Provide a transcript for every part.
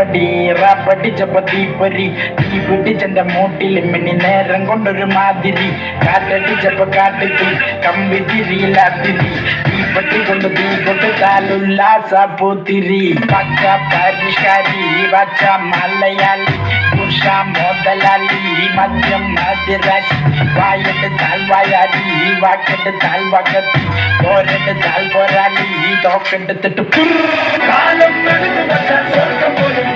പടി റാപ്പടിച്ചപ്പോ തീപ്പൊരി തീ പിടിച്ചെന്റെ മൂട്ടിൽ മിന്നി നേരം കൊണ്ടൊരു മാതിരി കാറ്റടിച്ചപ്പോ കാട്ടുതീ കമ്പി തിരിയില്ലാത്തിരി തീപ്പെട്ടി കൊണ്ട് തീ കൊടുത്താലുല്ലാസ പൂത്തിരി പച്ച പരിഷ്കാരി പച്ച മലയാളി പുരുഷ മുതലാളി മദ്യം മധ്യരാശി വായെടുത്താൽ വായാടി വാക്കെടുത്താൽ വകത്തി പോരെടുത്താൽ പോരാളി തോക്കെടുത്തിട്ട് കാലം എടുത്ത് വച്ചാൽ സ്വർഗം പോലും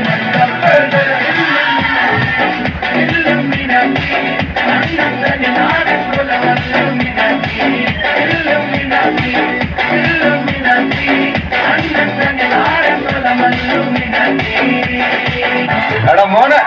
എടാ മോനെ